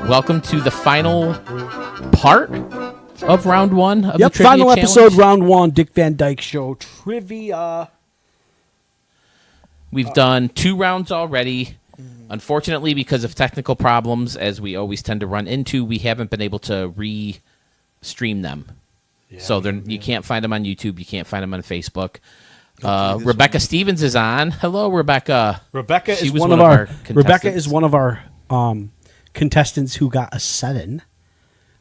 Welcome to the final part of round one of the trivia final challenge. episode, round one, Dick Van Dyke Show trivia. We've done 2 rounds already. Unfortunately, because of technical problems, as we always tend to run into, we haven't been able to re-stream them. Yeah, so you can't find them on YouTube. You can't find them on Facebook. Rebecca Stevens is on. Hello, Rebecca. Rebecca is one of our contestants who got a 7.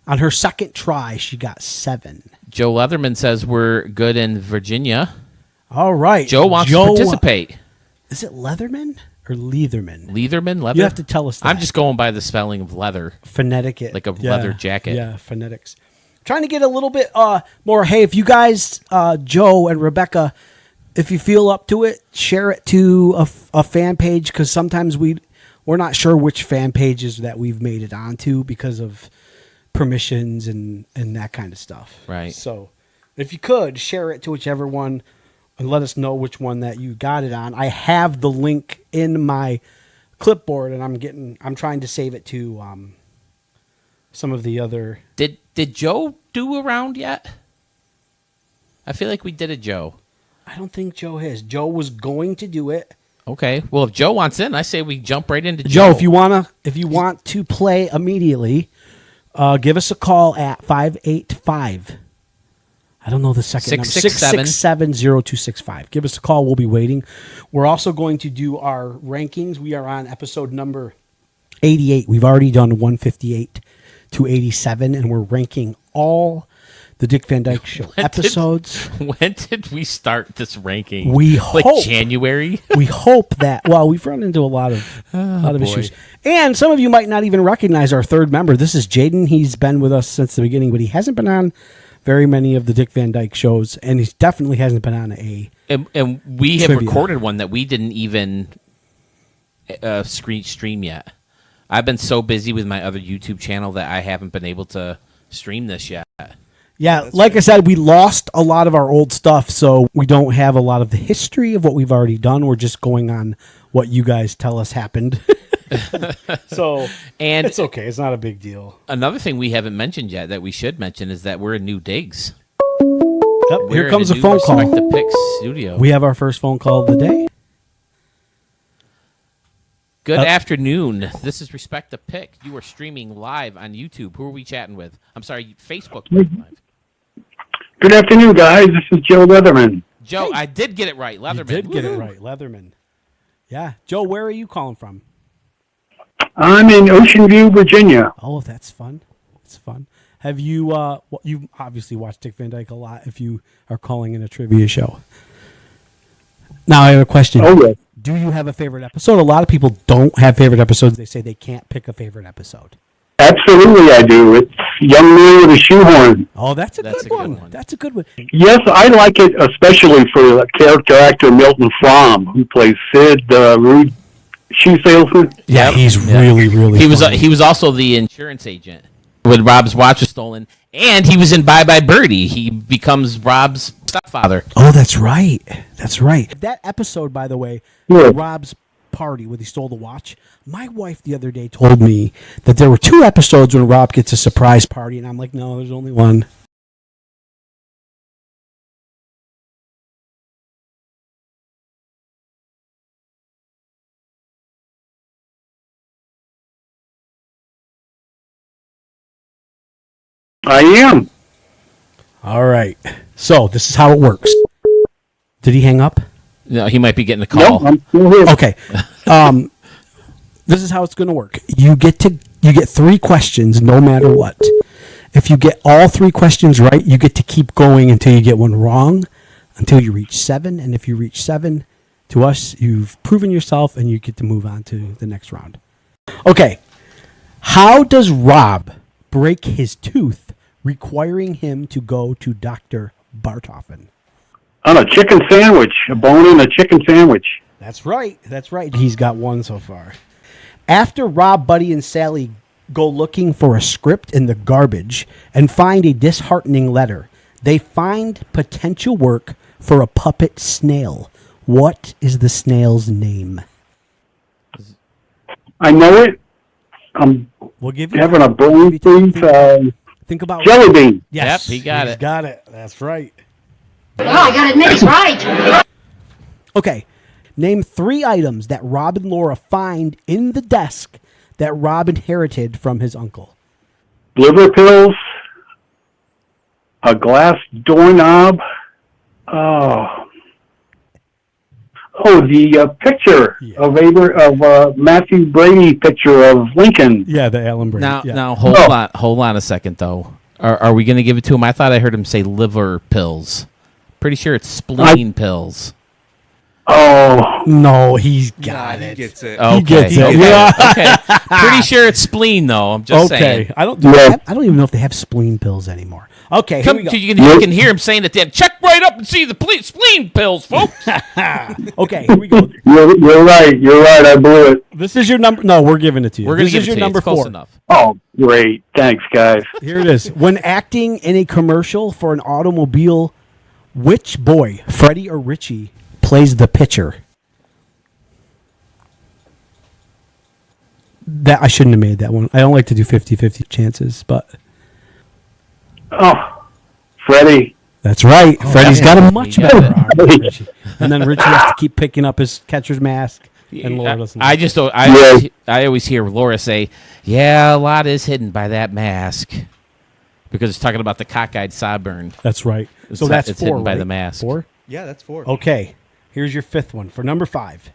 On her second try, she got 7. Joe Leatherman says we're good in Virginia. All right. Joe wants to participate. Is it Leatherman or Leatherman? Leather? You have to tell us that. I'm just going by the spelling of leather. Phonetic. Like a leather jacket. Yeah, phonetics. Trying to get a little bit more. Hey, if you guys, Joe and Rebecca, if you feel up to it, share it to a fan page, because sometimes we're not sure which fan pages that we've made it onto because of permissions and that kind of stuff. Right. So if you could share it to whichever one and let us know which one that you got it on. I have the link in my clipboard, and I'm trying to save it to some of the other. Did Joe do a round yet? I feel like we did a Joe. I don't think Joe has. Joe was going to do it. Okay. Well, if Joe wants in, I say we jump right into Joe. If you want to play immediately, give us a call at 585. I don't know the second number. 667-0265. Give us a call. We'll be waiting. We're also going to do our rankings. We are on episode number 88. We've already done 158 to 87, and we're ranking all the Dick Van Dyke Show episodes. When did we start this ranking? We hope January. We hope that. Well, we've run into a lot of issues, and some of you might not even recognize our third member. This is Jaden. He's been with us since the beginning, but he hasn't been on very many of the Dick Van Dyke shows, and he definitely hasn't been on a. And we have trivia. recorded one that we didn't even stream yet. I've been so busy with my other YouTube channel that I haven't been able to stream this yet. Yeah, like I said, we lost a lot of our old stuff, so we don't have a lot of the history of what we've already done. We're just going on what you guys tell us happened. And it's okay. It's not a big deal. Another thing we haven't mentioned yet that we should mention is that we're in new digs. Yep, here comes a phone call. Respect the Picks studio. We have our first phone call of the day. Good afternoon. This is Respect the Pick. You are streaming live on YouTube. Who are we chatting with? I'm sorry, Facebook Live. Good afternoon, guys. This is Joe Leatherman. Joe, I did get it right. Leatherman. You did get it right, Leatherman. Yeah. Joe, where are you calling from? I'm in Ocean View, Virginia. Oh, that's fun. It's fun. Have you, you've obviously watched Dick Van Dyke a lot if you are calling in a trivia show. Now I have a question. Oh, yeah. Do you have a favorite episode? A lot of people don't have favorite episodes. They say they can't pick a favorite episode. Absolutely, I do. It's Young Man with a Shoehorn. Oh, that's a good one. That's a good one. Yes, I like it especially for the character actor Milton Fromm, who plays Sid, the rude shoe salesman. Yeah, he's really funny. He was also the insurance agent when Rob's watch was stolen, and he was in Bye Bye Birdie. He becomes Rob's stepfather. Oh, that's right. That's right. That episode, by the way, Rob's party where he stole the watch. My wife the other day told me that there were 2 episodes when Rob gets a surprise party, and I'm like, no, there's only one. I am. All right. So this is how it works. Did he hang up? No, he might be getting a call. No, I'm still here. Okay. This is how it's going to work. You get 3 questions no matter what. If you get all 3 questions right, you get to keep going until you get one wrong, until you reach 7. And if you reach 7, to us, you've proven yourself and you get to move on to the next round. Okay. How does Rob break his tooth, requiring him to go to Dr. Barthofen? On a chicken sandwich, a bone in a chicken sandwich. That's right. That's right. He's got 1 so far. After Rob, Buddy, and Sally go looking for a script in the garbage and find a disheartening letter. They find potential work for a puppet snail. What is the snail's name? I know it. I'm We'll give you having a brain freeze. think about Jelly bean. Yes, Yep, he got he's it. Got it. That's right. Well, I gotta admit, he's right. Okay. Name 3 items that Rob and Laura find in the desk that Rob inherited from his uncle. Liver pills. A glass doorknob. The picture of Matthew Brady picture of Lincoln. Yeah, the Alan Brady. Now hold on a second though. Are we going to give it to him? I thought I heard him say liver pills. Pretty sure it's spleen pills. Oh, No, he's got it. He gets it. Okay. gets it. Okay. Yeah. Okay. Pretty sure it's spleen though. I'm just saying. I don't. Yeah. I don't even know if they have spleen pills anymore. Okay, here Come, we go. you can hear him saying that. Check right up and see the spleen pills, folks. Okay, here we go. you're right. You're right. I blew it. This is your number. No, we're giving it to you. We're going to This give is it your to you. number It's close 4. enough. Oh, great. Thanks, guys. Here it is. When acting in a commercial for an automobile, which boy, Freddie or Richie, plays the pitcher? That I shouldn't have made that one. I don't like to do 50-50 chances, but Oh, Freddie. that's right. Freddie's yeah. got a much He got better it. arm than Richie. And then Richie has to keep picking up his catcher's mask. And Laura doesn't. I just don't. I always hear Laura say, "Yeah, a lot is hidden by that mask," because it's talking about the cockeyed sideburn. That's right. It's So not- that's it's 4, hidden by right? the mask. 4? Yeah, that's 4. Okay. Here's your 5th one. For number 5.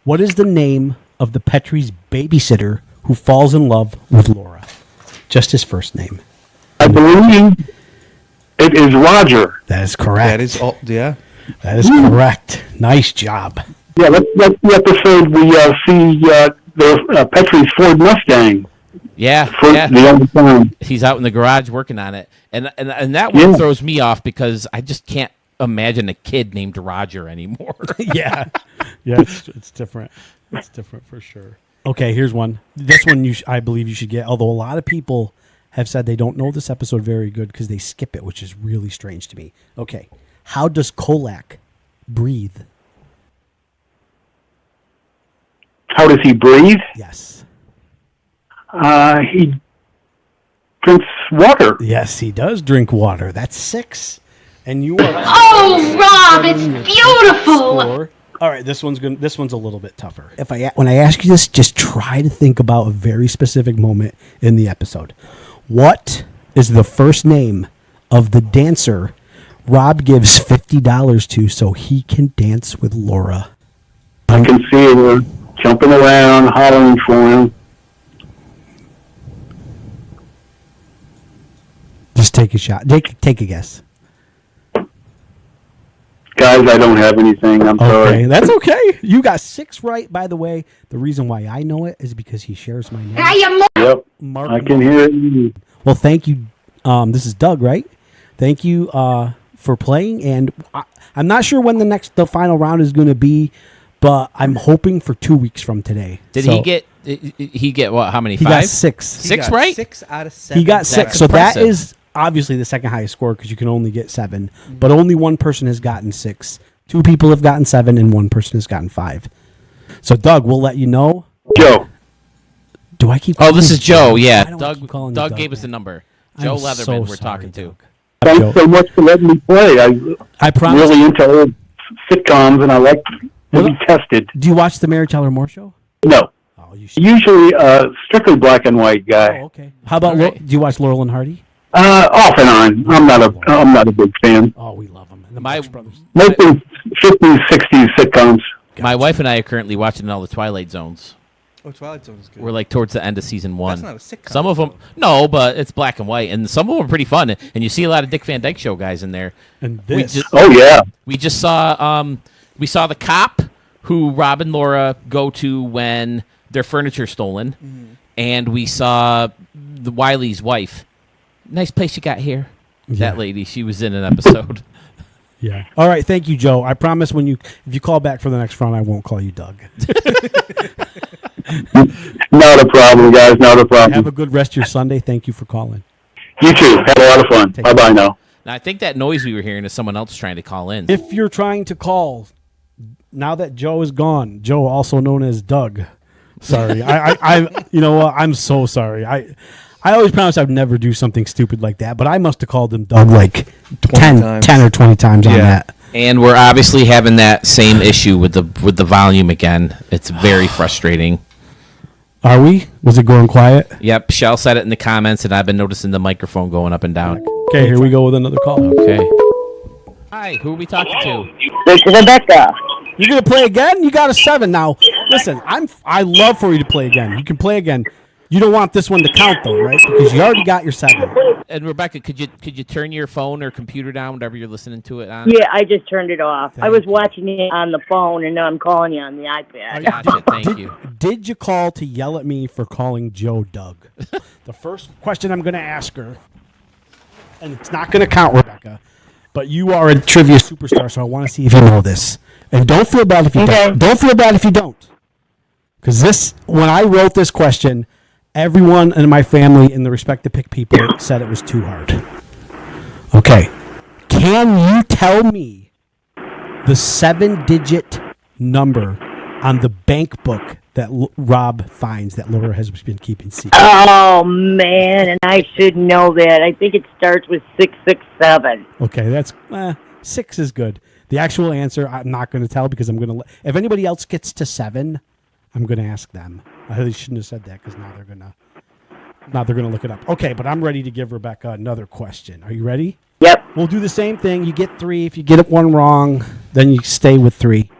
What is the name of the Petrie's babysitter who falls in love with Laura? Just his first name. I believe it is Roger. That is correct. That is all. Yeah. That is correct. Nice job. Yeah, that's the episode we see the Petrie's Ford Mustang Yeah, for yeah. the only time. He's out in the garage working on it, and that one Yeah. throws me off because I just can't imagine a kid named Roger anymore. Yeah. Yeah, it's different. It's different for sure. Okay, here's one. This one I believe you should get, although a lot of people have said they don't know this episode very good because they skip it, which is really strange to me. Okay. How does Kolak breathe? How does he breathe? Yes. He drinks water. Yes, he does drink water. That's 6. And you are Oh, Rob, it's beautiful. score. All right, this one's a little bit tougher. When I ask you this, just try to think about a very specific moment in the episode. What is the first name of the dancer Rob gives $50 to so he can dance with Laura? I can see her jumping around, hollering for him. Just take a shot. Take a guess. Guys, I don't have anything. I'm Okay, sorry. that's okay. You got 6 right, by the way. The reason why I know it is because he shares my name. Now you Yep, Mark. I can hear it. Well, thank you. This is Doug, right? Thank you for playing, and I'm not sure when the final round is going to be, but I'm hoping for 2 weeks from today. Did So, he get what? How many? He 5? got 6. He 6, got right? 6 out of 7. He got 6. That's So that impressive. is obviously the second highest score because you can only get 7. But only one person has gotten 6. 2 people have gotten 7, and one person has gotten 5. So Doug, we'll let you know. Joe, Do I keep? Oh, this calling is you Joe. Why Yeah, don't I keep calling you Doug gave us man? the number. I'm Joe so Leatherman, we're sorry, talking to. Doug. thanks Joe. so much for letting me play. I'm I promise. really into old sitcoms, and I like to Well, be tested. Do you watch the Mary Tyler Moore Show? No, Oh, you should. usually strictly black and white guy. Oh, okay. How about All right. do you watch Laurel and Hardy? Off and on. I'm not a big fan. Oh, we love them. And the My- Marx Brothers. Mostly 50s, 60s sitcoms. My wife and I are currently watching all the Twilight Zones. Oh, Twilight Zone is good. We're like towards the end of season 1. That's not a sitcom, Some of them, though. no, but it's black and white, and some of them are pretty fun. And you see a lot of Dick Van Dyke Show guys in there. And We this. just, Oh yeah, we just saw the cop who Rob and Laura go to when their furniture's stolen, and we saw the Wiley's wife. Nice place you got here. Yeah. That lady, she was in an episode. Yeah. All right. Thank you, Joe. I promise if you call back for the next round, I won't call you Doug. Not a problem, guys. Not a problem. Have a good rest of your Sunday. Thank you for calling. You too. Have a lot of fun. Take Bye-bye now. Now, I think that noise we were hearing is someone else trying to call in. If you're trying to call, now that Joe is gone, Joe, also known as Doug. Sorry. You know what? I'm so sorry. I always promise I'd never do something stupid like that, but I must have called him Doug like 10 or 20 times on that. And we're obviously having that same issue with the volume again. It's very frustrating. Are we? Was it going quiet? Yep, Shell said it in the comments, and I've been noticing the microphone going up and down. Okay, here we go with another call. Okay. Hi, who are we talking to? This is Rebecca. You're gonna play again? You got a 7 now. Listen, I love for you to play again. You can play again. You don't want this one to count though, right? Because you already got your 7. And Rebecca, could you turn your phone or computer down, whatever you're listening to it on? Yeah, I just turned it off. I was watching it on the phone, and now I'm calling you on the iPad. Gotcha, thank you. Did you call to yell at me for calling Joe Doug? The first question I'm going to ask her, and it's not going to count, Rebecca, but you are a trivia superstar, so I want to see if you know this. And don't feel bad if you don't. Don't feel bad if you don't. Because when I wrote this question, everyone in my family in the Respect to Pick people said it was too hard. Okay. Can you tell me the 7-digit number on the bank book that Rob finds that Laura has been keeping secret? Oh, man, and I should know that. I think it starts with 667. Okay, that's 6 is good. The actual answer, I'm not going to tell because I'm going to if anybody else gets to 7, I'm going to ask them. I really shouldn't have said that because now they're going to look it up. Okay, but I'm ready to give Rebecca another question. Are you ready? Yep. We'll do the same thing. You get 3. If you get one wrong, then you stay with 3.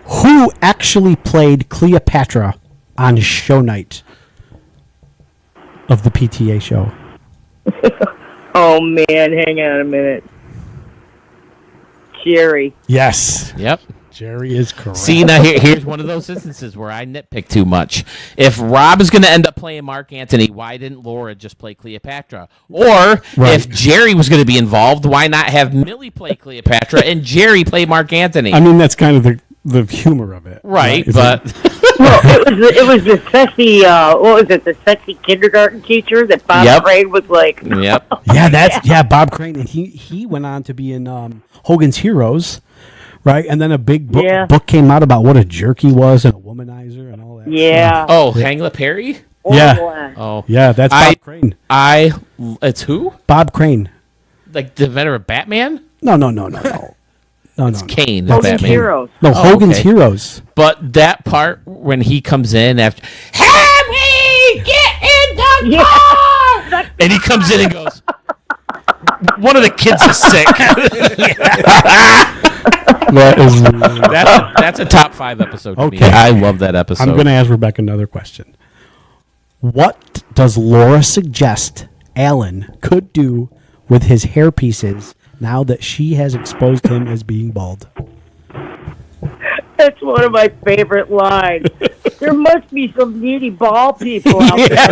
Who actually played Cleopatra on show night of the PTA show? Oh, man, hang on a minute. Jerry. Yes. Yep. Jerry is correct. See, now here's one of those instances where I nitpick too much. If Rob is going to end up playing Mark Antony, why didn't Laura just play Cleopatra? Or if Jerry was going to be involved, why not have Millie play Cleopatra and Jerry play Mark Antony? I mean, that's kind of the humor of it. Right, but... Well, it was the sexy, the sexy kindergarten teacher that Bob Crane was like. Yep. Yeah, Bob Crane. And he went on to be in Hogan's Heroes. Right, and then a big book came out about what a jerk he was and a womanizer and all that. Yeah. stuff. Oh, Hangla Perry? Yeah. Oh. Yeah, that's Bob Crane. It's who? Bob Crane. Like the inventor of Batman? No. It's Kane. Hogan's Batman. Heroes. No, Hogan's Heroes. But that part when he comes in after, Harry, get in the car! And he comes in and goes, one of the kids is sick. That's a top 5 episode to me. I love that episode. I'm going to ask Rebecca another question. What does Laura suggest Alan could do with his hair pieces now that she has exposed him as being bald? That's one of my favorite lines. There must be some needy bald people out there.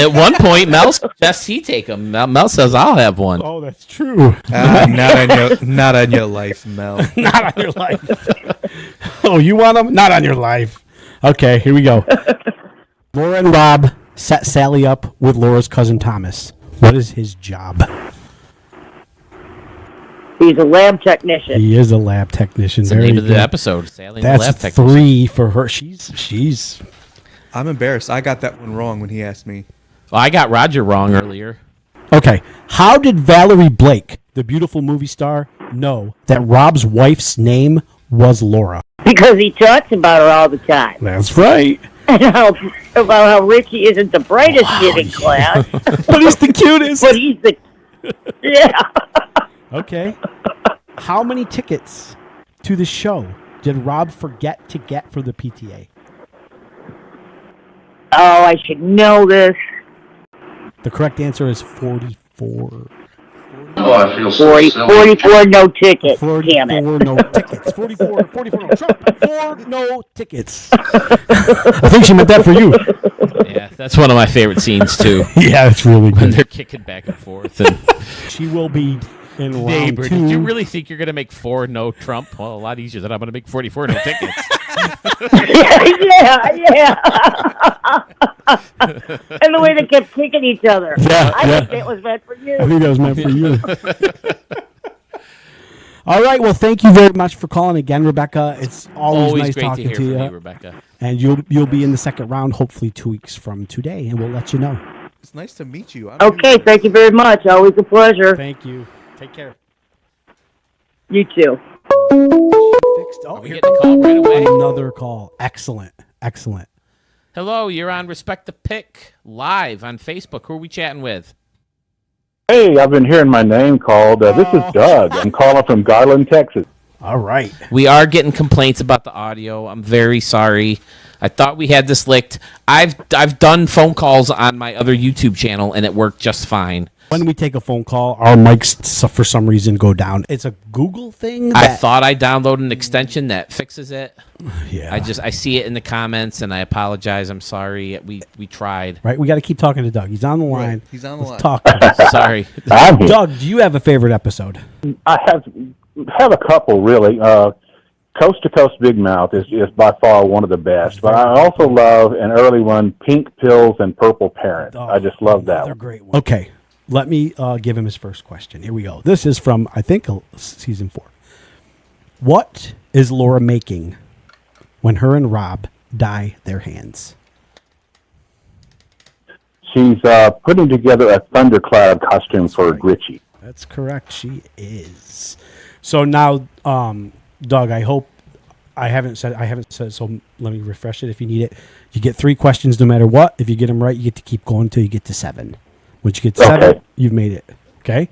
At one point, Mel suggests he take them. Mel says, I'll have one. Oh, that's true. Not on your life, Mel. Not on your life. Oh, you want them? Not on your life. Okay, here we go. Laura and Rob set Sally up with Laura's cousin Thomas. What is his job? He's a lab technician. He is a lab technician. That's the name of the episode. Sally That's the lab technician. 3 for her. She's. I'm embarrassed. I got that one wrong when he asked me. Well, I got Roger wrong earlier. Okay. How did Valerie Blake, the beautiful movie star, know that Rob's wife's name was Laura? Because he talks about her all the time. That's right. And about how Richie isn't the brightest kid in class. But he's the cutest. But he's the... Yeah. Okay. How many tickets to the show did Rob forget to get for the PTA? Oh, I should know this. The correct answer is 44. Oh, I feel so silly. 44 no tickets. 44 Damn it. no tickets. 44 no. Trump, 4 no tickets. I think she meant that for you. Yeah, that's one of my favorite scenes, too. Yeah, it's really When good. they're kicking back and forth. And She will be in round Neighbor, two. did you really think you're going to make 4 no Trump? Well, a lot easier than I'm going to make 44 no tickets. yeah. And the way they kept kicking each other. Yeah, I yeah. think it was meant for I you. think that was meant for you. All right. Well, thank you very much for calling again, Rebecca. It's always nice great to talking hear to from you. you, Rebecca. And you'll be in the second round, hopefully 2 weeks from today, and we'll let you know. It's nice to meet you. I'm Okay, new. thank you very much. Always a pleasure. Thank you. Take care. You too. Fixed. Oh, Are we here getting a call right away? another call. Excellent. Hello, you're on Respect the Pick live on Facebook. Who are we chatting with? Hey, I've been hearing my name called. This is Doug. I'm calling from Garland, Texas. All right. We are getting complaints about the audio. I'm very sorry. I thought we had this licked. I've done phone calls on my other YouTube channel, and it worked just fine. When we take a phone call, our mics, for some reason, go down. It's a Google thing. I thought I downloaded an extension that fixes it. Yeah. I see it in the comments, and I apologize. I'm sorry. We tried. Right. We got to keep talking to Doug. He's on the line. Right, he's on the Let's line. talk. Sorry. I'm here. Doug, do you have a favorite episode? I have a couple, really. Coast to Coast Big Mouth is by far one of the best. But I also love an early one, Pink Pills and Purple Parrot. I just love that They're one. great ones. Okay. Let me give him his first question. Here we go. This is from, I think, season 4. What is Laura making when her and Rob dye their hands? She's putting together a thundercloud costume for Richie. That's correct. She is. So now, Doug, I hope I haven't said so let me refresh it if you need it. You get 3 questions no matter what. If you get them right, you get to keep going until you get to 7. Once you get to 7, you've made it. Okay?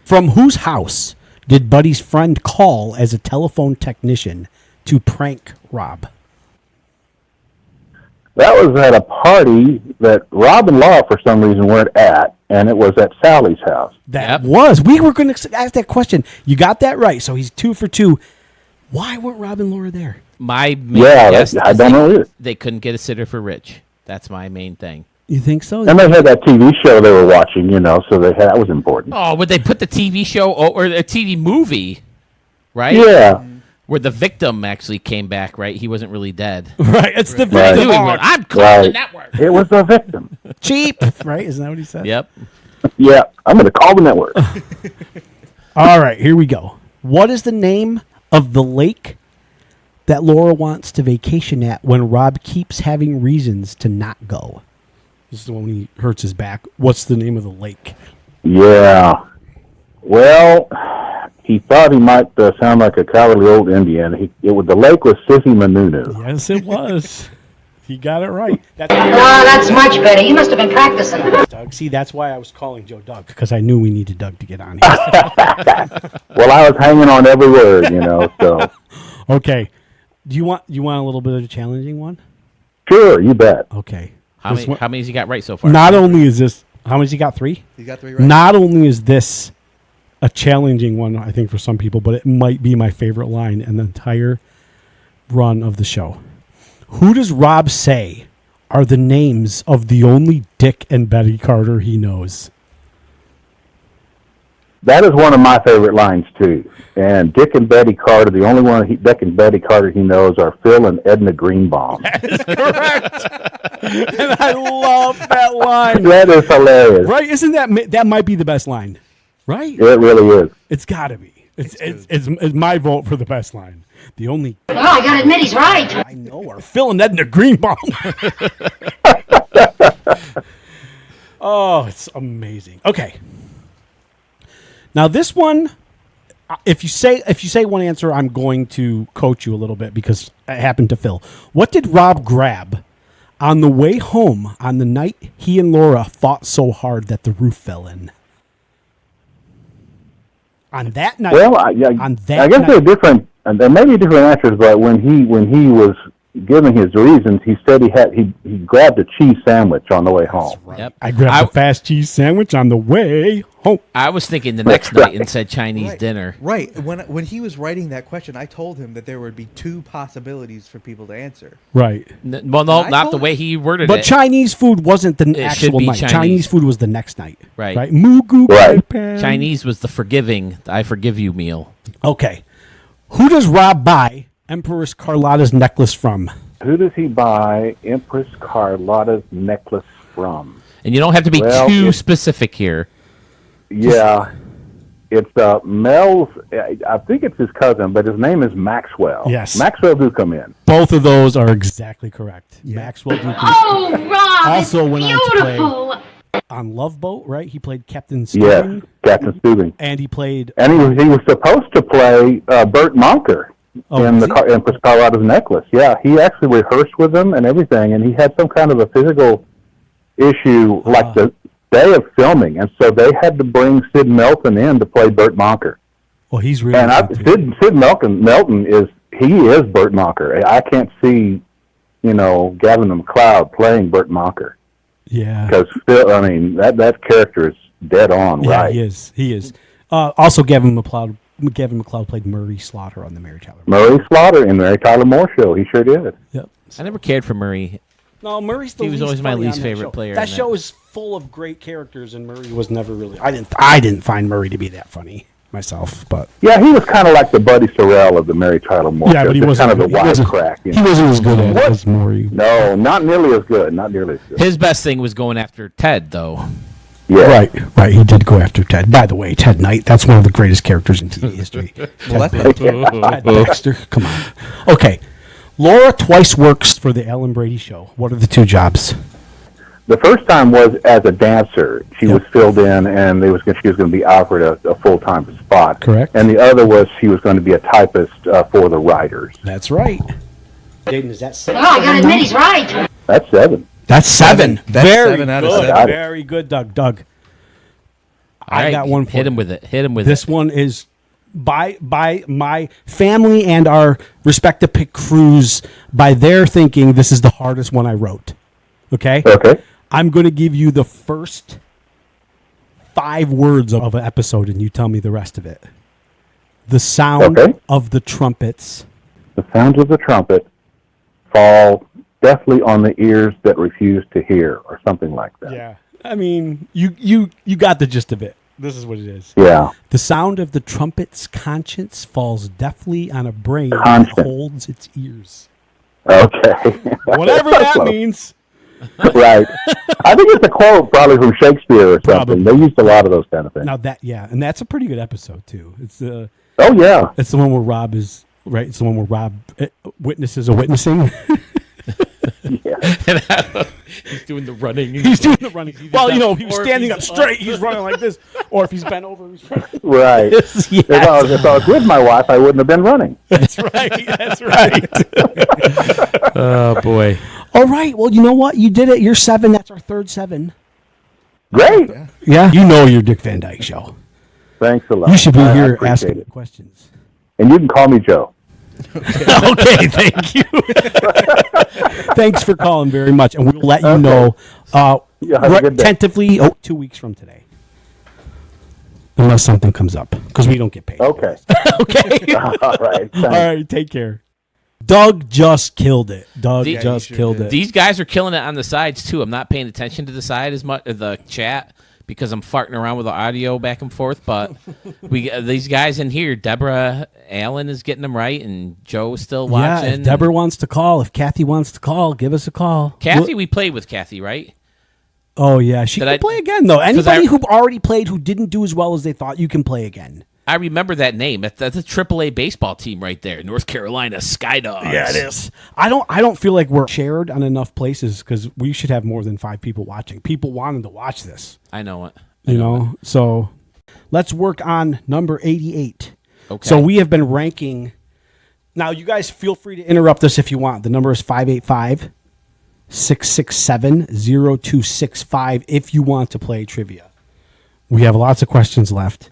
From whose house did Buddy's friend call as a telephone technician to prank Rob? That was at a party that Rob and Laura, for some reason, weren't at, and it was at Sally's house. That was. We were going to ask that question. You got that right. So he's 2 for 2. Why weren't Rob and Laura there? My main guess I is don't know either. they couldn't get a sitter for Rich. That's my main thing. You think so? And they had that TV show they were watching, so that was important. Oh, would they put the TV show or a TV movie, right? Yeah. Where the victim actually came back, right? He wasn't really dead. Right. It's the Right. victim. I'm calling the network. It was a victim. Cheap. Right? Isn't that what he said? Yep. Yeah, I'm going to call the network. All right, here we go. What is the name of the lake that Laura wants to vacation at when Rob keeps having reasons to not go? This is the one when he hurts his back. What's the name of the lake? Yeah. Well, he thought he might sound like a cowardly old Indian. The lake was Sissy Manunu. Yes, it was. He got it right. That's much better. You must have been practicing. Doug. See, that's why I was calling Joe Doug, because I knew we needed Doug to get on here. Well, I was hanging on every word, so. Okay. Do you want a little bit of a challenging one? Sure, you bet. Okay. How many has he got right so far? Not only is this, how many has he got? 3? He got 3 right. Not only is this a challenging one, I think, for some people, but it might be my favorite line in the entire run of the show. Who does Rob say are the names of the only Dick and Betty Carter he knows? That is one of my favorite lines, too. And Dick and Betty Carter, the only one Dick and Betty Carter he knows are Phil and Edna Greenbaum. Correct. And I love that line. That is hilarious. Right? Isn't that might be the best line? Right? It really is. It's got to be. It's my vote for the best line. The only Well, I gotta admit, he's right. I know are Phil and Edna Greenbaum. Oh, it's amazing. Okay. Now this one, if you say one answer, I'm going to coach you a little bit because it happened to Phil. What did Rob grab on the way home on the night he and Laura fought so hard that the roof fell in? On that night. Well, on that I guess night. there are different. There may be different answers, but when he was giving his reasons, he said he grabbed a cheese sandwich on the way home. Yep. I grabbed a fast cheese sandwich on the way home. I was thinking the next night and said Chinese dinner. Right. When he was writing that question, I told him that there would be two possibilities for people to answer. Right. Well, no, I not told the way he worded But it. Chinese food wasn't the should actual be night. Chinese. Food was the next night. Right. Right. Mugu Right. pan. Chinese was the forgiving, I forgive you meal. Okay. Who does Rob buy Empress Carlotta's necklace from? Who does he buy Empress Carlotta's necklace from? And you don't have to be Well, too it's- specific here. Yeah, it's Mel's. I think it's his cousin, but his name is Maxwell. Yes. Maxwell do come in. Both of those are exactly correct. Maxwell Duke Oh, Rob, Also it's went on to play- beautiful. on Love Boat, right? He played Captain Yes, Stubing, Captain Stubing. and he played And he was supposed to play Burt Monker in was the he? Empress Carlotta's necklace. Yeah, he actually rehearsed with him and everything, and he had some kind of a physical issue like the day of filming, and so they had to bring Sid Melton in to play Burt Monker. well, he's really And good, too. Sid Melton is Burt Monker. I can't see, Gavin McLeod playing Burt Monker Yeah. because that character is dead on, Yeah, right? he is. He is. Also, Gavin McLeod played Murray Slaughter on the Mary Tyler. Murray Slaughter in Mary Tyler Moore Show. He sure did. Yep. I never cared for Murray. No, Murray's the He was least always my funny least on that favorite show. player That in show that. is full of great characters, and Murray was never really. I didn't find Murray to be that funny myself, but Yeah, he was kind of like the Buddy Sorrell of the Mary Tyler Moore yeah, Show. but he Just wasn't kind of a he wasn't- wisecrack. He wasn't as good at it What? as Murray. No, not nearly as good. Not nearly as good. His best thing was going after Ted, though. Yeah. Right. He did go after Ted. By the way, Ted Knight, that's one of the greatest characters in TV history. Well, Ted Baxter, come on. Okay. Laura twice works for the Ellen Brady Show. What are the two jobs? The first time was as a dancer. She was filled in, and she was going to be offered a full-time spot. Correct. And the other was she was going to be a typist for the writers. That's right. Jaden, is that Oh, I gotta admit, he's right. That's 7. That's 7. That's Very 7 out of good. 7. Very good, Doug. Doug. All I right, got one for hit him you. with it. Hit him with This it. one is by my family and our respective pick crews, by their thinking, this is the hardest one I wrote. Okay? Okay. I'm going to give you the first 5 words of an episode, and you tell me the rest of it. The sound Okay. of the trumpets. The sounds of the trumpet fall deftly on the ears that refuse to hear, or something like that. Yeah. I mean, you got the gist of it. This is what it is. Yeah. The sound of the trumpet's conscience falls deftly on a brain Conscience. that holds its ears. Okay. Whatever That's that close. means. Right. I think it's a quote probably from Shakespeare or something. Probably. They used a lot of those kind of things. Now and that's a pretty good episode too. It's Oh, yeah. it's the one where Rob is right. It's the one where Rob witnesses a witnessing. He's doing the running. He's doing the running. Well, if he was or if standing up he's straight, he's running like this. Or if he's bent over, he's running. Right. Yes. If I was with my wife, I wouldn't have been running. That's right. That's right. Oh, boy. All right. Well, you know what? You did it. You're 7. That's our third 7. Great. Yeah. You know your Dick Van Dyke Show. Thanks a lot. You should be I here appreciate asking it. questions. And you can call me Joe. Okay, thank you. Thanks for calling very much, and we'll let you know Yeah, have a good day. tentatively 2 weeks from today, unless something comes up, because we don't get paid. Okay. Okay. All right. All right. Take care. Doug just killed it. Doug Yeah, just sure killed did. it. These guys are killing it on the sides, too. I'm not paying attention to the side as much, the chat, because I'm farting around with the audio back and forth. But these guys in here, Deborah Allen is getting them right, and Joe's still Yeah, watching. if Deborah wants to call, if Kathy wants to call, give us a call. Kathy, we played with Kathy, right? Oh, yeah. She Did can I- play again, though. 'cause Anybody I- who already played who didn't do as well as they thought, you can play again. I remember that name. That's a AAA baseball team right there, North Carolina Skydogs. Yeah, it is. I don't feel like we're shared on enough places because we should have more than 5 people watching. People wanted to watch this, I know it. you know. So let's work on number 88. Okay. So we have been ranking. Now, you guys feel free to interrupt us if you want. The number is 585-667-0265 if you want to play trivia. We have lots of questions left,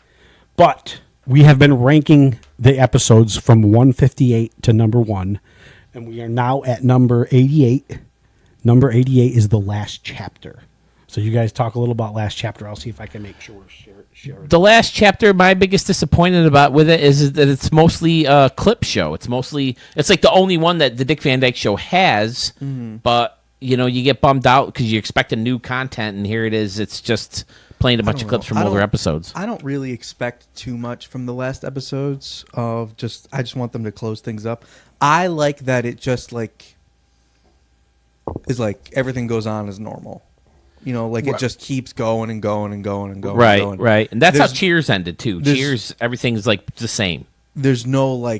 but we have been ranking the episodes from 158 to number 1. And we are now at number 88. Number 88 is the last chapter. So you guys talk a little about last chapter. I'll see if I can make sure share it. The last chapter, my biggest disappointment about with it is that it's mostly a clip show. It's like the only one that the Dick Van Dyke Show has, but you get bummed out because you expect a new content, and here it is. It's just playing a bunch of clips from older episodes. I don't really expect too much from the last episodes. I just want them to close things up. I like that it just is like everything goes on as normal. It just keeps going and going and going and going. Right, and going. right. And that's how Cheers ended, too. Cheers, everything's like the same. There's no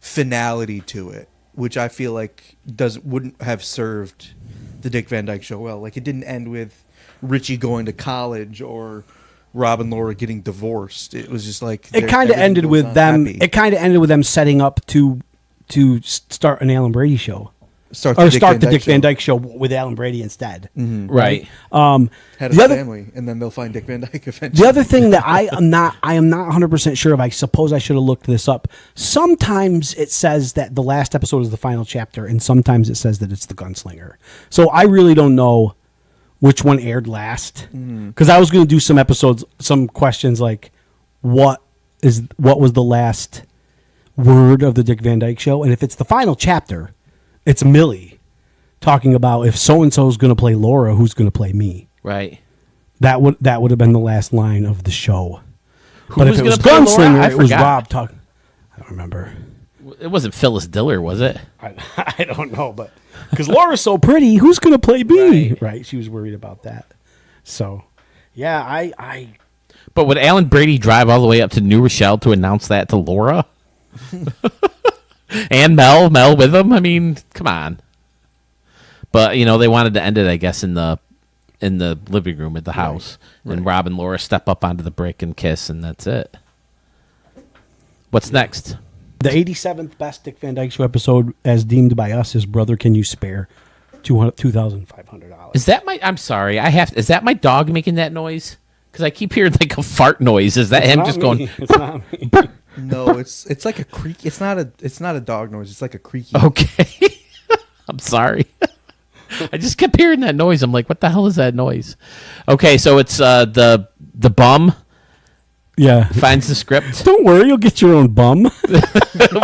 finality to it, which I feel like wouldn't have served the Dick Van Dyke Show well. Like, it didn't end with Richie going to college or Rob and Laura getting divorced. It was just like it kind of ended with them. Happy. It kind of ended with them setting up to start an Alan Brady show. Start the Dick Van Dyke Show with Alan Brady instead. Mm-hmm. Right. Head of the family, and then they'll find Dick Van Dyke eventually. The other thing that I am not 100% sure of, I suppose I should have looked this up. Sometimes it says that the last episode is the final chapter, and sometimes it says that it's the Gunslinger. So I really don't know which one aired last, because I was going to do some questions like, what was the last word of the Dick Van Dyke Show, and if it's the final chapter, it's Millie talking about if so and so is going to play Laura, who's going to play me. Right. That would have been the last line of the show. But if it was Gunslinger, it was Rob talking. I don't remember. It wasn't Phyllis Diller, was it? I don't know, but because Laura's so pretty, who's going to play me? Right. She was worried about that. So, yeah, I. But would Alan Brady drive all the way up to New Rochelle to announce that to Laura? And Mel with him? I mean, come on. But, they wanted to end it, I guess, in the living room at the house. Right. And Rob and Laura step up onto the brick and kiss, and that's it. What's next? The 87th best Dick Van Dyke Show episode, as deemed by us, is Brother Can You Spare $2,500. Is that I'm sorry. Is that my dog making that noise? Because I keep hearing like a fart noise. Is that him just going? It's not me. No, it's like a creak. It's not a dog noise. It's like a creaky. Okay. I'm sorry. I just kept hearing that noise. I'm like, what the hell is that noise? Okay, so it's the bum. Yeah. Finds the script. Don't worry, you'll get your own bum.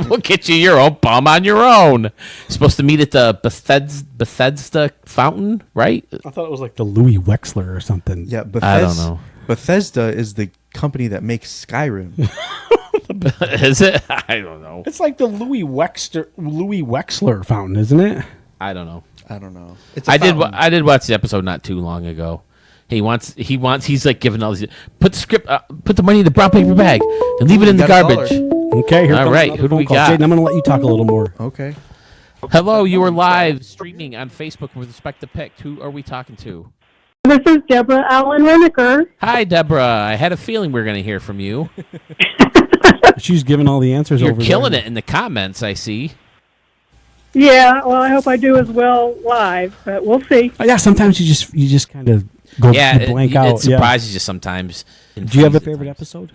We'll get you your own bum on your own. You're supposed to meet at the Bethesda fountain, right? I thought it was like the Louis Wexler or something. Yeah, I don't know. Bethesda is the company that makes Skyrim. Is it? I don't know. It's like the Louis Wexler fountain, isn't it? I don't know. It's I did watch the episode not too long ago. He's like giving all these. Put the script. Put the money in the brown paper bag and leave it in the garbage. Okay. Here all comes right. another Who do phone we call. got? Jaden, I'm going to let you talk a little more. Okay. Hello, you are live streaming on Facebook with respect to Picked. Who are we talking to? This is Deborah Allen Reniker. Hi, Deborah. I had a feeling we were going to hear from you. She's giving all the answers. You're over killing there. it in the comments, I see. Yeah, well, I hope I do as well live, but we'll see. Yeah, sometimes you just kind of go blank out. It surprises you sometimes. Do you have a favorite episode?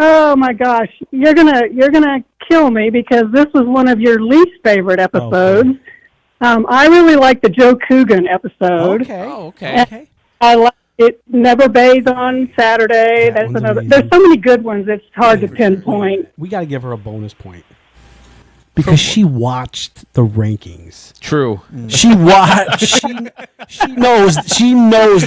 Oh my gosh, you're gonna kill me because this was one of your least favorite episodes. Okay. I really like the Joe Coogan episode. Okay. Oh, okay. I like it. Never Bathe on Saturday. That That's one's another. amazing. There's so many good ones. It's hard to pinpoint. We got to give her a bonus point because she watched the rankings. True. She watched. She knows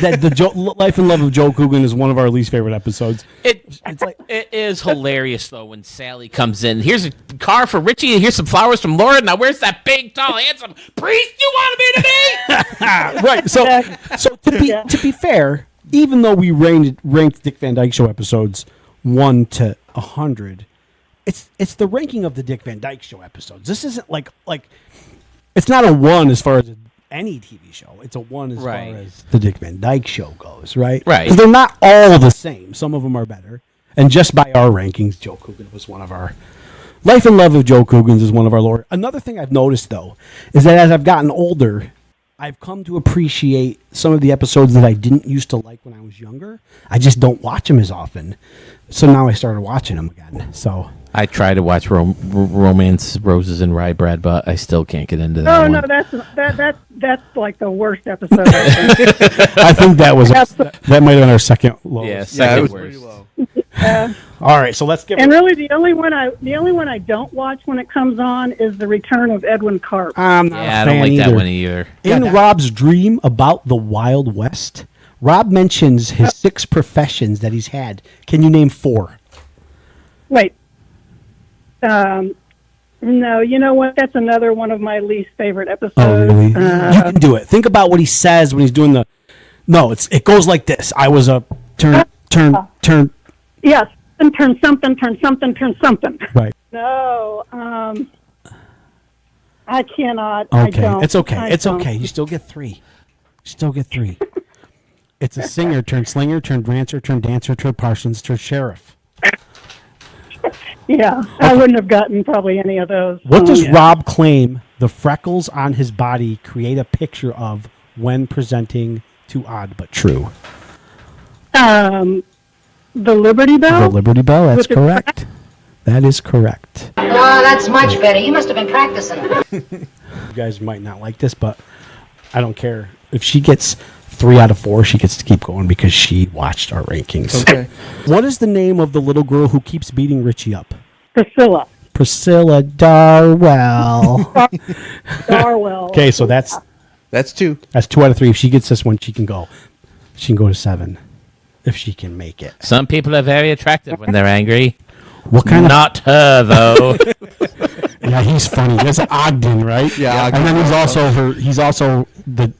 that the Life and Love of Joe Coogan is one of our least favorite episodes. It's like it is hilarious though when Sally comes in. Here's a car for Richie, and here's some flowers from Laura. Now where's that big, tall, handsome priest you wanted me to be? Right. So to be fair, even though we ranked Dick Van Dyke Show episodes 1 to 100, it's the ranking of the Dick Van Dyke Show episodes. This isn't like it's not a 1 as far as any TV show. It's a 1 as far as the Dick Van Dyke Show goes, right? Right. Because they're not all the same. Some of them are better. And just by our rankings, Joe Coogan was one of our... Life and Love of Joe Coogan's is one of our lower... Another thing I've noticed, though, is that as I've gotten older, I've come to appreciate some of the episodes that I didn't used to like when I was younger. I just don't watch them as often. So now I started watching them again. So I try to watch Romance, Roses, and Rye Bread, but I still can't get into that. Oh one. no, that's like the worst episode. I think. I think that was that might have been our second lowest. Yeah, Yeah, second it was worst. pretty low. All right, so let's get. And really, the only one I don't watch when it comes on is the Return of Edwin Karp. I'm not a Yeah, I don't fan like that either. one either. In Rob's dream about the Wild West, Rob mentions his 6 professions that he's had. Can you name 4? Wait. No, you know what? That's another one of my least favorite episodes. Oh, really? You can do it. Think about what he says when he's doing the. No, it goes like this. I was a turn. Yes, and turn something. Right. No, I cannot. I Okay, don't. it's okay. I It's don't. okay. You still get 3. It's a singer, turn slinger, turn rancher, turn dancer, turn parsons, turn sheriff. Yeah, I wouldn't have gotten probably any of those. What does yeah. Rob claim the freckles on his body create a picture of when presenting to Odd But True? The Liberty Bell? The Liberty Bell, that's With the correct. That is correct. Oh, that's much better. You must have been practicing. You guys might not like this, but I don't care. If she gets 3 out of 4, she gets to keep going because she watched our rankings. Okay. What is the name of the little girl who keeps beating Richie up? Priscilla. Priscilla Darwell. Darwell. Okay, so that's 2. 2 out of 3. If she gets this one, she can go. She can go to 7 if she can make it. Some people are very attractive when they're angry. What kind Not her, though. of? Yeah, he's funny. That's Ogden, right? Yeah, And then he's also the.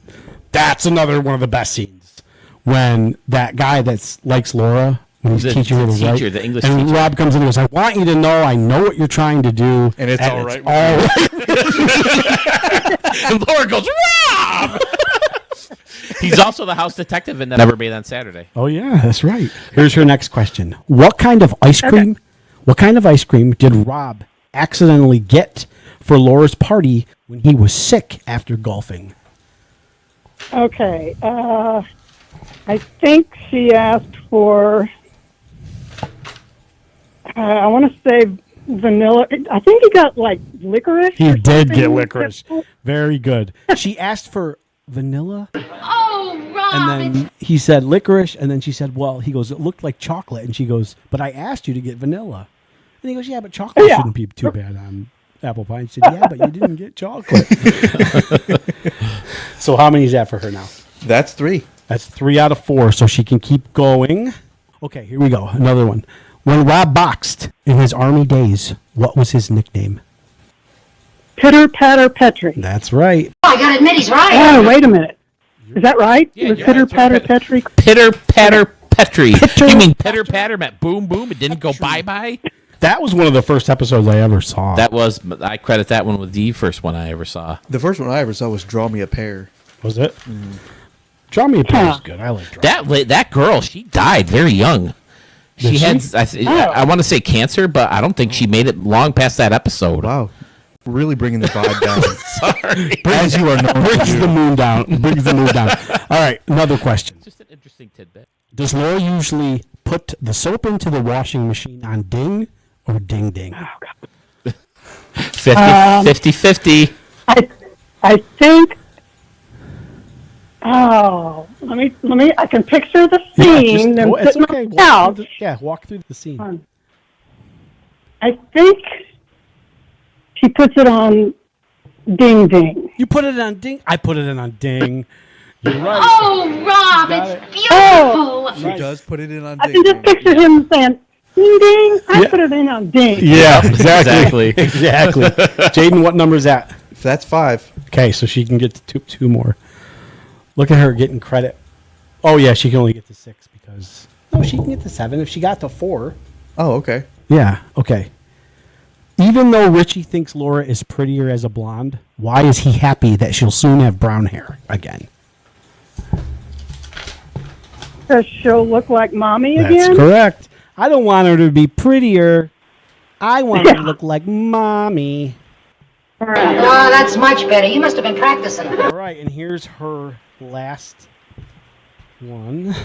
That's another one of the best scenes when that guy that likes Laura when he's The teaching her to write, teacher, the English and teacher. Rob comes in and goes, "I want you to know, I know what you're trying to do, And it's all right. all right." And Laura goes, Rob! He's also the house detective in Never Bathe on Saturday. Oh yeah, that's right. Here's her next question: What kind of ice cream? What kind of ice cream did Rob accidentally get for Laura's party when he was sick after golfing? Okay. I think she asked for. I want to say vanilla. I think he got like licorice. He or did get something. licorice. Very good. She asked for vanilla, Oh, Rob. and then he said licorice, and then she said, "Well," he goes, "It looked like chocolate," and she goes, "But I asked you to get vanilla," and he goes, "Yeah, but chocolate Yeah. shouldn't be too bad on apple pie." And she said, "Yeah, but you didn't get chocolate." So how many is that for her now? That's 3. That's 3 out of 4, so she can keep going. Okay, here we go. Another one. When Rob boxed in his army days, what was his nickname? Pitter Patter Petri. That's right. I gotta admit, he's right. Oh, wait a minute. Is that right? Yeah, It was yeah, Pitter that's right. Patter Petri. Pitter, patter, Petri. You mean pitter, patter meant boom, boom? It didn't go bye-bye? That was one of the first episodes I ever saw. That was, I credit that one with the first one I ever saw. The first one I ever saw was Draw Me a Pair. was it? Draw Me a Pair is good. I like Draw. That girl, she died very young. She Did had, she? I want to say cancer, but I don't think she made it long past that episode. Wow. Really bringing the vibe down. Sorry. As you are known to Brings do. the moon down. Brings the moon down. All right, another question. Just an interesting tidbit. Does Laura usually put the soap into the washing machine on ding or ding ding? 50-50. I think. Oh, let me. I can picture the scene. them it's sitting okay. on the couch. Walk through the scene. I think she puts it on ding ding. You put it on ding. I put it in on ding. You're right. Oh, Rob, Got it's it. beautiful. She does put it in on I can just picture him saying ding ding. I Yeah. put it in on ding. Yeah, Exactly. exactly. Jaden, what number is that? So that's 5. Okay, so she can get to two more. Look at her getting credit. Oh yeah, she can only get to 6 because she can get to 7 if she got to 4. Oh, okay. Yeah. Okay. Even though Richie thinks Laura is prettier as a blonde, why is he happy that she'll soon have brown hair again? Because she'll look like mommy That's again. correct. I don't want her to be prettier. I want her to look like mommy. Oh, that's much better. You must have been practicing. All right, and here's her last one.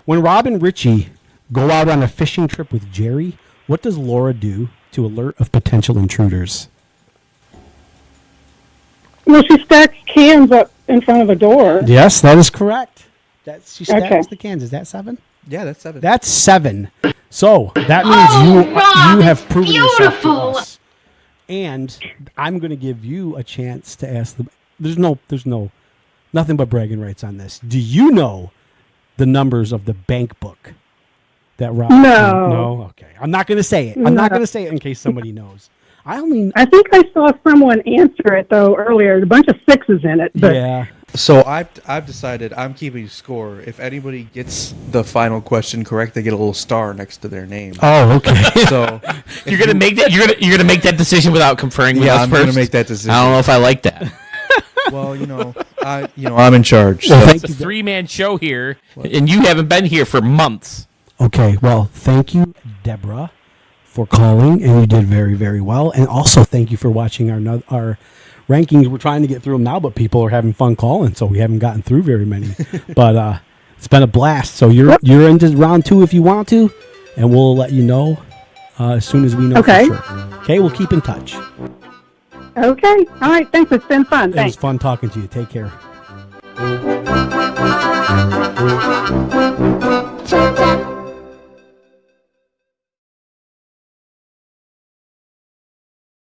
When Rob and Richie go out on a fishing trip with Jerry, what does Laura do to alert of potential intruders? Well, she stacks cans up in front of a door. Yes, that is correct. She stacks Okay. the cans. Is that 7? Yeah, that's 7. That's 7. So that means you have proven yourself to us. And I'm going to give you a chance to ask the. There's nothing but bragging rights on this. Do you know the numbers of the bank book that Rob? No. No. Okay. I'm not going to say it. I'm not going to say it in case somebody knows. I think I saw someone answer it though earlier. A bunch of 6s in it. But Yeah. So I've decided I'm keeping score. If anybody gets the final question correct, they get a little star next to their name. Oh, okay. So You're gonna make that. You're gonna make that decision without conferring with Yeah, us I'm first. gonna make that decision. I don't know if I like that. well, I'm in charge. Well, So. thank It's a you. 3-man show here, and you haven't been here for months. Okay, well, thank you, Deborah, for calling, and you did very, very well. And also, thank you for watching our rankings. We're trying to get through them now, but people are having fun calling, so we haven't gotten through very many. But it's been a blast. So you're into round 2 if you want to, and we'll let you know as soon as we know Okay. for sure. Okay, we'll keep in touch. okay. All right. Thanks. It's been fun. It was Thanks. fun talking to you. Take care.